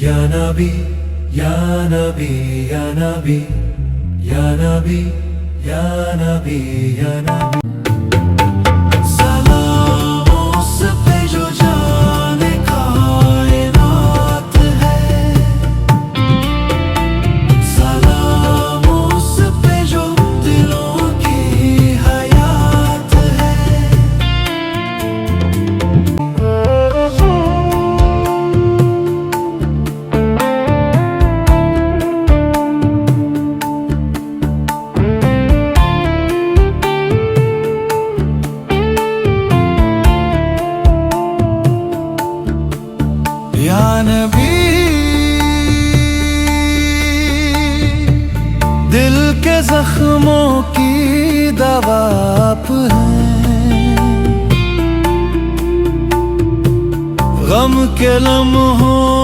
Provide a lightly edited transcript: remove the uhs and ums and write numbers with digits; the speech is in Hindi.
या नबी या नबी या नबी या नबी या नबी या नबी। सलाम उस पे जो जाने कायनात है, सलाम उस पे जो दिलों की हयात है। या नबी दिल के जख्मों की दवा आप हैं, गम के लम्हों